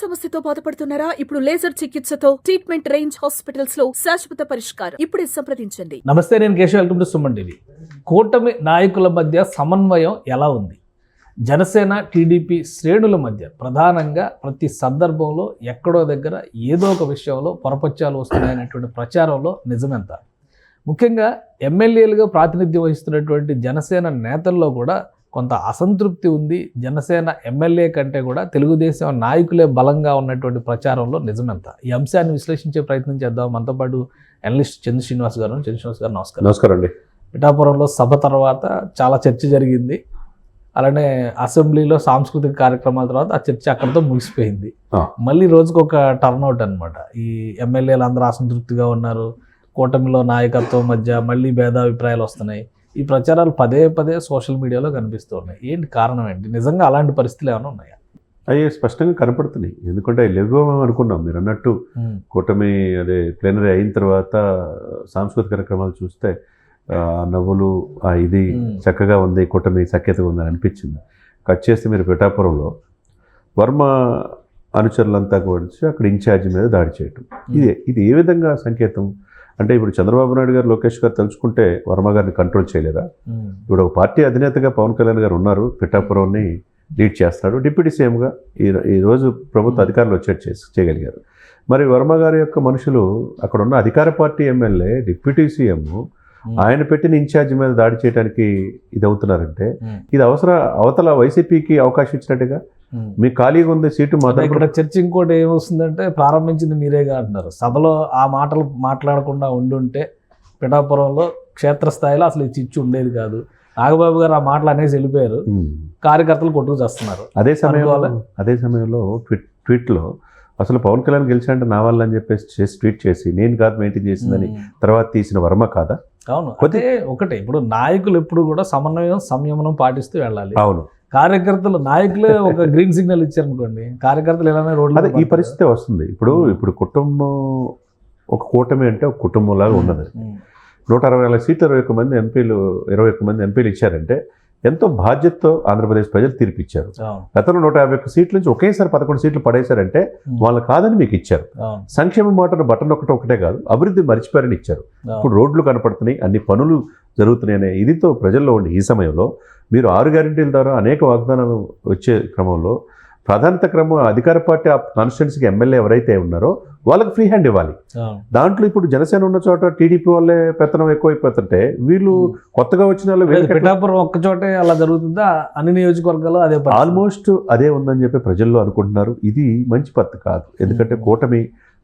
సమస్యతో బాధపడుతున్నారా? ఇప్పుడు లేజర్ చికిత్సతో ట్రీట్మెంట్ రేంజ్ హాస్పిటల్స్ లో శాశ్వత పరిష్కారం. ఇప్పుడే సంప్రదించండి. నమస్తే, నేను Keshav. Welcome to Suman TV. కూటమి నాయకుల మధ్య సమన్వయం ఎలా ఉంది? జనసేన టీడీపీ శ్రేణుల మధ్య ప్రధానంగా ప్రతి సందర్భంలో ఎక్కడో దగ్గర ఏదో ఒక విషయంలో పొరపచ్చాలు వస్తున్నాయనేటువంటి ప్రచారంలో నిజమెంత? ముఖ్యంగా ఎమ్మెల్యేలుగా ప్రాతినిధ్యం వహిస్తున్నటువంటి జనసేన నేతల్లో కూడా కొంత అసంతృప్తి ఉంది. జనసేన ఎమ్మెల్యే కంటే కూడా తెలుగుదేశం నాయకులే బలంగా ఉన్నటువంటి ప్రచారంలో నిజమెంత? ఈ అంశాన్ని విశ్లేషించే ప్రయత్నం చేద్దాం. మనతో పాటు అనలిస్ట్ చంద్ర శ్రీనివాస్ గారు. నమస్కారం. నమస్కారం అండి. పిఠాపురంలో సభ తర్వాత చాలా చర్చ జరిగింది. అలానే అసెంబ్లీలో సాంస్కృతిక కార్యక్రమాల తర్వాత ఆ చర్చ అక్కడితో ముగిసిపోయింది. మళ్ళీ రోజుకు ఒక టర్న్అవుట్ అనమాట. ఈ ఎమ్మెల్యేలు అందరూ అసంతృప్తిగా ఉన్నారు. కూటమిలో నాయకత్వం మధ్య మళ్ళీ భేదాభిప్రాయాలు వస్తున్నాయి. ఈ ప్రచారాలు పదే పదే సోషల్ మీడియాలో కనిపిస్తూ ఉన్నాయి. ఏంటి కారణం? ఏంటి? నిజంగా అలాంటి పరిస్థితులు ఏమైనా ఉన్నాయా? అవి స్పష్టంగా కనపడుతున్నాయి. ఎందుకంటే లేవో అనుకున్నాం. మీరు అన్నట్టు కూటమి ప్లేనరీ అయిన తర్వాత సాంస్కృతిక కార్యక్రమాలు చూస్తే నవ్వులు ఇది చక్కగా ఉంది, కూటమి సఖ్యతగా ఉందని అనిపించింది. కట్ చేస్తే మీరు పిఠాపురంలో వర్మ అనుచరులంతా కూడా అక్కడ ఇన్ఛార్జి మీద దాడి చేయటం, ఇది ఏ విధంగా సంకేతం? అంటే ఇప్పుడు చంద్రబాబు నాయుడు గారు, లోకేష్ గారు తలుచుకుంటే వర్మ గారిని కంట్రోల్ చేయలేరా? ఇప్పుడు ఒక పార్టీ అధినేతగా పవన్ కళ్యాణ్ గారు ఉన్నారు, పిఠాపురాన్ని లీడ్ చేస్తాడు. డిప్యూటీ సీఎంగా ఈరోజు ప్రభుత్వ అధికారులు వచ్చేట్టు చేయగలిగారు. మరి వర్మ గారి యొక్క మనుషులు అక్కడ ఉన్న అధికార పార్టీ ఎమ్మెల్యే డిప్యూటీ సీఎం ఆయన పెట్టిన ఇన్ఛార్జ్ మీద దాడి చేయడానికి ఇది అవుతున్నారంటే ఇది అవతల వైసీపీకి అవకాశం ఇచ్చినట్టుగా. మీకు ఖాళీగా ఉంది సీటు ఇక్కడ చర్చ ఇంకోటి ఏమొస్తుందంటే, ప్రారంభించింది మీరేగా అంటున్నారు. సభలో ఆ మాటలు మాట్లాడకుండా ఉండుంటే పిఠాపురంలో క్షేత్రస్థాయిలో అసలు చిచ్చు ఉండేది కాదు. నాగబాబు గారు ఆ మాటలు అనేసి వెళ్ళిపోయారు. కార్యకర్తలు కొట్టుకు చేస్తున్నారు. అదే సమయంలో ట్వీట్లో అసలు పవన్ కళ్యాణ్ గెలిచాడంటే నా వల్ల అని చెప్పేసి ట్వీట్ చేసి నేను కాదు మెయింటైన్ చేసిందని తర్వాత తీసిన వర్మ కాదా? అవును. అదే ఒకటే. ఇప్పుడు నాయకులు ఎప్పుడు కూడా సమన్వయం, సంయమనం పాటిస్తూ వెళ్ళాలి. అవును. కార్యకర్తలు నాయకులే ఒక గ్రీన్ సిగ్నల్ ఇచ్చారనుకోండి, కార్యకర్తలు ఇలానే రోడ్లు. ఈ పరిస్థితి వస్తుంది. ఇప్పుడు కుటుంబం ఒక కూటమి అంటే ఒక కుటుంబంలాగా ఉన్నది. 164 సీట్లు 21 మంది ఎంపీలు ఇచ్చారంటే ఎంతో బాధ్యతతో ఆంధ్రప్రదేశ్ ప్రజలు తీర్పిచ్చారు. గతంలో 151 సీట్ల నుంచి ఒకేసారి 11 సీట్లు పడేశారంటే వాళ్ళు కాదని మీకు ఇచ్చారు. సంక్షేమ మాటను బటన్ ఒకటే కాదు, అభివృద్ధి మర్చిపోయారని ఇచ్చారు. ఇప్పుడు రోడ్లు కనపడుతున్నాయి, అన్ని పనులు జరుగుతున్నాయి అనే ఇదితో ప్రజల్లో ఉండి ఈ సమయంలో మీరు 6 గ్యారెంటీల ద్వారా అనేక వాగ్దానాలు వచ్చే క్రమంలో ప్రాధాన్యత క్రమం అధికార పార్టీ కాన్స్టిట్యున్సీకి ఎమ్మెల్యే ఎవరైతే ఉన్నారో వాళ్ళకి ఫ్రీ హ్యాండ్ ఇవ్వాలి. దాంట్లో ఇప్పుడు జనసేన ఉన్న చోట టీడీపీ వాళ్ళే పెత్తనం ఎక్కువైపోతుంటే వీళ్ళు కొత్తగా వచ్చిన వాళ్ళు పిఠాపురం ఒక్క చోటే అలా జరుగుతుందా? అన్ని నియోజకవర్గాల్లో అదే ఆల్మోస్ట్ అదే ఉందని చెప్పి ప్రజల్లో అనుకుంటున్నారు. ఇది మంచి పద్ధతి కాదు. ఎందుకంటే కూటమి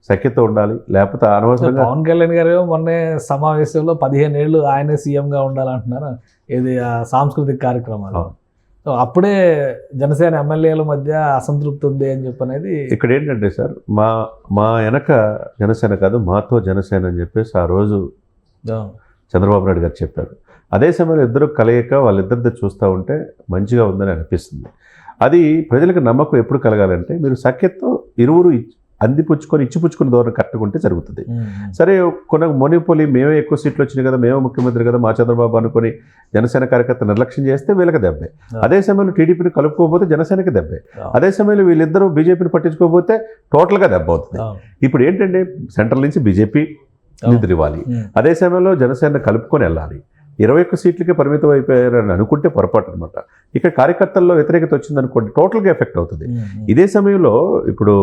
సఖ్యత ఉండాలి, లేకపోతే అనవసరంగా. పవన్ కళ్యాణ్ గారు మొన్న సమావేశంలో 15 ఏళ్ళు ఆయనే సీఎంగా ఉండాలంటున్నారు. ఇది సాంస్కృతిక కార్యక్రమాలు. సో అప్పుడే జనసేన ఎమ్మెల్యేల మధ్య అసంతృప్తి ఉంది అని చెప్పనేది ఇక్కడ ఏంటంటే సార్, మా వెనక జనసేన కాదు, మాతో జనసేన అని చెప్పేసి ఆ రోజు చంద్రబాబు నాయుడు గారు చెప్పారు. అదే సమయంలో ఇద్దరు కలయిక వాళ్ళిద్దరిది చూస్తూ ఉంటే మంచిగా ఉందని అనిపిస్తుంది. అది ప్రజలకు నమ్మకం ఎప్పుడు కలగాలంటే మీరు సఖ్యతతో ఇరువురు అందిపుచ్చుకొని ఇచ్చిపుచ్చుకుని ధోరణి కట్టుకుంటే జరుగుతుంది. సరే, మొనిపోలి మేమే ఎక్కువ సీట్లు వచ్చినాయి కదా, మేమే ముఖ్యమంత్రి కదా, మా చంద్రబాబు అనుకుని జనసేన కార్యకర్త నిర్లక్ష్యం చేస్తే వీళ్ళకి దెబ్బే. అదే సమయంలో టీడీపీని కలుపుకోకపోతే జనసేనకి దెబ్బే. అదే సమయంలో వీళ్ళిద్దరూ బీజేపీని పట్టించుకోకపోతే టోటల్గా దెబ్బ అవుతుంది. ఇప్పుడు ఏంటంటే సెంట్రల్ నుంచి బీజేపీ నిధులు ఇవ్వాలి, అదే సమయంలో జనసేన కలుపుకొని వెళ్ళాలి. 21 సీట్లకే పరిమితం అయిపోయారని అనుకుంటే పొరపాటు అనమాట. ఇక్కడ కార్యకర్తల్లో వ్యతిరేకత వచ్చిందనుకోండి, టోటల్గా ఎఫెక్ట్ అవుతుంది. ఇదే సమయంలో ఇప్పుడు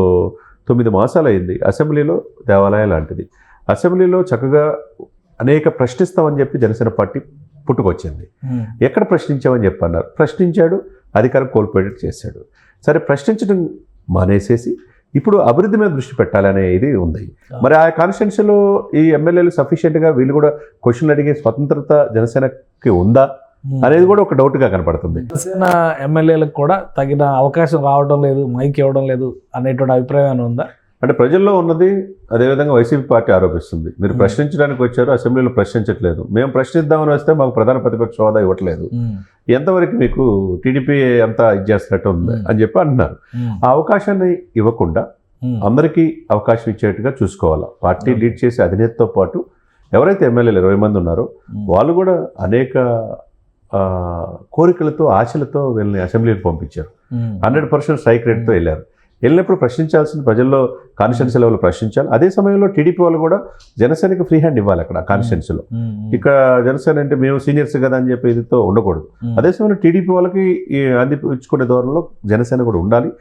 9 మాసాలు అయింది. అసెంబ్లీలో దేవాలయం లాంటిది. అసెంబ్లీలో చక్కగా అనేక ప్రశ్నిస్తామని చెప్పి జనసేన పార్టీ పుట్టుకొచ్చింది. ఎక్కడ ప్రశ్నించామని చెప్పి అన్నారు. ప్రశ్నించాడు, అధికారం కోల్పోయేటట్టు చేశాడు. సరే, ప్రశ్నించడం మానేసేసి ఇప్పుడు అభివృద్ధి మీద దృష్టి పెట్టాలనే ఇది ఉంది. మరి ఆ కాన్స్టిట్యున్సీలో ఈ ఎమ్మెల్యేలు సఫిషియెంట్గా వీళ్ళు కూడా క్వశ్చన్లు అడిగే స్వతంత్రత జనసేనకి ఉందా అనేది కూడా ఒక డౌట్గా కనపడుతుంది. జనసేన ఎమ్మెల్యేలకు కూడా తగిన అవకాశం రావడం లేదు, మైక్ ఇవ్వడం లేదు అనేటువంటి అభిప్రాయం ఉందా? అంటే ప్రజల్లో ఉన్నది అదేవిధంగా వైసీపీ పార్టీ ఆరోపిస్తుంది. మీరు ప్రశ్నించడానికి వచ్చారు, అసెంబ్లీలో ప్రశ్నించట్లేదు. మేము ప్రశ్నిద్దామని వస్తే మాకు ప్రధాన ప్రతిపక్ష హోదా ఇవ్వట్లేదు, ఎంతవరకు మీకు టీడీపీ అంతా ఇచ్చేస్తున్నట్టు ఉంది అని చెప్పి అంటున్నారు. ఆ అవకాశాన్ని ఇవ్వకుండా అందరికీ అవకాశం ఇచ్చేట్టుగా చూసుకోవాలి. పార్టీ లీడ్ చేసే అధినేతతో పాటు ఎవరైతే ఎమ్మెల్యేలు 20 మంది ఉన్నారో వాళ్ళు కూడా అనేక కోరికలతో, ఆశలతో వీళ్ళని అసెంబ్లీకి పంపించారు. 100% స్ట్రైక్ రేట్తో వెళ్ళారు. వెళ్ళినప్పుడు ప్రశ్నించాల్సిన ప్రజల్లో కాన్స్టిట్యున్సీ లెవెల్ ప్రశ్నించాలి. అదే సమయంలో టీడీపీ వాళ్ళు కూడా జనసేనకి ఫ్రీ హ్యాండ్ ఇవ్వాలి అక్కడ కాన్స్టిట్యున్సీలో. ఇక్కడ జనసేన అంటే మేము సీనియర్స్ కదా అని చెప్పి ఇదితో ఉండకూడదు. అదే సమయంలో టీడీపీ వాళ్ళకి అందిపుచ్చుకునే ధోరణిలో జనసేన కూడా ఉండాలి,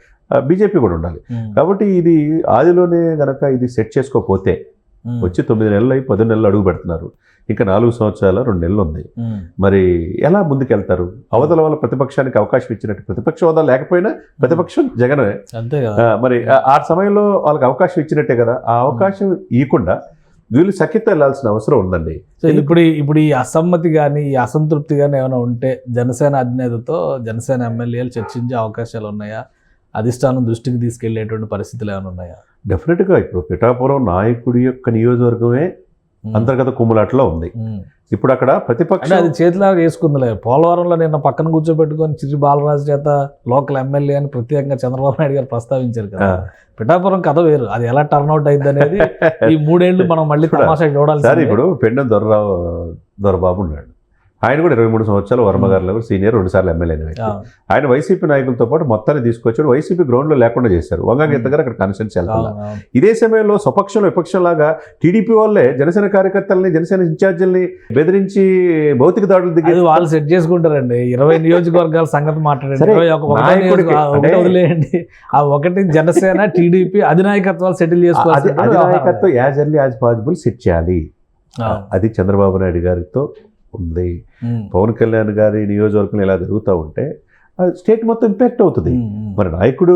బీజేపీ కూడా ఉండాలి. కాబట్టి ఇది ఆదిలోనే గనక ఇది సెట్ చేసుకోకపోతే వచ్చి 9 నెలలు అయి 10 నెలలు అడుగు పెడుతున్నారు. ఇంకా 4 సంవత్సరాల 2 నెలలు ఉంది. మరి ఎలా ముందుకెళ్తారు? అవతల వాళ్ళ ప్రతిపక్షానికి అవకాశం ఇచ్చినట్టు, ప్రతిపక్ష హోదా లేకపోయినా ప్రతిపక్షం జగనే అంతే మరి ఆ సమయంలో వాళ్ళకి అవకాశం ఇచ్చినట్టే కదా. ఆ అవకాశం ఇవ్వకుండా వీళ్ళు సఖ్యత వెళ్ళాల్సిన అవసరం ఉందండి. సో ఇప్పుడు ఈ అసమ్మతి కానీ ఈ అసంతృప్తి కానీ ఏమైనా ఉంటే జనసేన అధినేతతో జనసేన ఎమ్మెల్యేలు చర్చించే అవకాశాలు ఉన్నాయా? అధిష్టానం దృష్టికి తీసుకెళ్లేటువంటి పరిస్థితులు ఏమైనా ఉన్నాయా? డెఫినెట్గా ఇప్పుడు పిఠాపురం నాయకుడి యొక్క నియోజకవర్గమే అంతర్గత కుమ్ములాట్లో ఉంది. ఇప్పుడు అక్కడ ప్రతిపక్షం అది చేతిలో వేసుకుందిలే. పోలవరంలో నిన్న పక్కన కూర్చోబెట్టుకొని చిరి బాలరాజు చేత లోకల్ ఎమ్మెల్యే అని ప్రత్యేకంగా చంద్రబాబు నాయుడు గారు ప్రస్తావించారు కదా. పిఠాపురం కథ వేరు, అది ఎలా టర్న్అవుట్ అయింది అనేది ఈ 3 ఏళ్ళు మనం మళ్ళీ తమాషా చూడాలి. సార్ ఇప్పుడు పెండెం దొరబాబు ఉన్నాడు, ఆయన కూడా 23 సంవత్సరాలు వర్మ గారిలో సీనియర్, 2 సార్లు ఎమ్మెల్యే. ఆయన వైసీపీ నాయకులతో పాటు మొత్తాన్ని తీసుకొచ్చాడు. వైసీపీ గ్రౌండ్ లో లేకుండా చేశారు. వంగగీత గారు అక్కడ కాన్స్టిట్యున్సీ వెళ్తారు. ఇదే సమయంలో స్వపక్షంలో విపక్షం లాగా టీడీపీ వాళ్ళే జనసేన కార్యకర్తల్ని, జనసేన ఇన్ఛార్జీల్ని బెదిరించి భౌతిక దాడులు దిగి వాళ్ళు సెట్ చేసుకుంటారండి. 20 నియోజకవర్గాల సంగతి మాట్లాడండి, వదిలేయండి. ఆ ఒకటి జనసేన టీడీపీ అధినాయకత్వాలు సెటిల్ చేసుకోవాలి. అధినాయకత్వం as early as possible set చేయాలి. అది చంద్రబాబు నాయుడు గారితో ఉంది. పవన్ కళ్యాణ్ గారి నియోజకవర్గం ఇలా జరుగుతూ ఉంటే స్టేట్ మొత్తం ఇంపాక్ట్ అవుతుంది. మరి నాయకుడు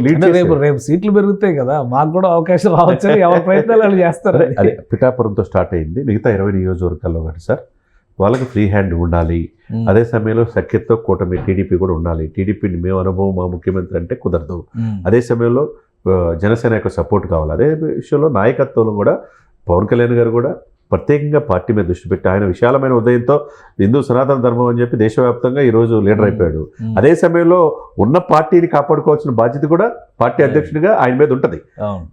లీడ్ రేపు సీట్లు పెరుగుతాయి కదా, మాకు కూడా అవకాశం రావచ్చు. ఎవరి ప్రయత్నాలు వాళ్ళు చేస్తారు. అదే పిఠాపురంతో స్టార్ట్ అయింది. మిగతా 20 నియోజకవర్గాల్లో కానీ సార్ వాళ్ళకి ఫ్రీ హ్యాండ్ ఉండాలి. అదే సమయంలో సఖ్యతతో కూటమి టీడీపీ కూడా ఉండాలి. టీడీపీని మేము అనుభవం మా ముఖ్యమంత్రి అంటే కుదరదు. అదే సమయంలో జనసేన యొక్క సపోర్ట్ కావాలి. అదే విషయంలో నాయకత్వంలో కూడా పవన్ కళ్యాణ్ గారు కూడా ప్రత్యేకంగా పార్టీ మీద దృష్టి పెట్టి ఆయన విశాలమైన ఉదయంతో హిందూ సనాతన ధర్మం అని చెప్పి దేశవ్యాప్తంగా ఈరోజు లీడర్ అయిపోయాడు. అదే సమయంలో ఉన్న పార్టీని కాపాడుకోవాల్సిన బాధ్యత కూడా పార్టీ అధ్యక్షుడిగా ఆయన మీద ఉంటుంది.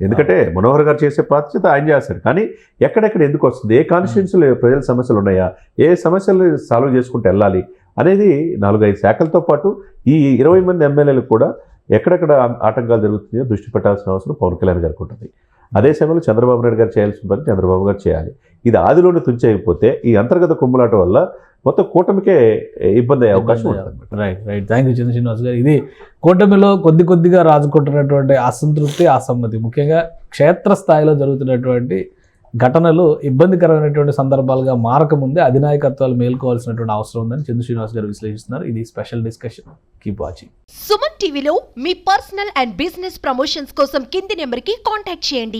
ఎందుకంటే మనోహర్ గారు చేసే బాధ్యత ఆయన చేస్తారు. కానీ ఎక్కడెక్కడ ఎందుకు వస్తుంది, ఏ కాన్స్టిట్యున్సీలో ప్రజల సమస్యలు ఉన్నాయా, ఏ సమస్యలు సాల్వ్ చేసుకుంటూ వెళ్ళాలి అనేది 4-5 శాఖలతో పాటు ఈ 20 మంది ఎమ్మెల్యేలకు కూడా ఎక్కడెక్కడ ఆటంకాలు జరుగుతున్నాయో దృష్టి పెట్టాల్సిన అవసరం పవన్ కళ్యాణ్ గారికి ఉంటుంది. అదే సమయంలో చంద్రబాబు నాయుడు గారు చేయాల్సిన పని చంద్రబాబు గారు చేయాలి. ఇది ఆదిలోనే తుంచకపోతే ఈ అంతర్గత కుమ్ములాట వల్ల మొత్తం కూటమికే ఇబ్బంది అయ్యే అవకాశం ఉంటుంది. రైట్. థ్యాంక్ యూ చంద్ర శ్రీనివాస్ గారు. ఇది కూటమిలో కొద్దిగా రాజుకుంటున్నటువంటి అసంతృప్తి, అసమ్మతి, ముఖ్యంగా క్షేత్రస్థాయిలో జరుగుతున్నటువంటి ఘటనలు ఇబ్బందికరమైనటువంటి సందర్భాలుగా మారకముందే అధినాయకత్వాలు మేల్కోవాల్సినటువంటి అవసరం ఉందని చంద్ర శ్రీనివాస్ గారు విశ్లేషిస్తున్నారు. ఇది special discussion. Keep watching. Suman టీవీలో మీ పర్సనల్ అండ్ బిజినెస్ ప్రమోషన్స్ కోసం కింది నెంబర్కి కాంటాక్ట్ చేయండి.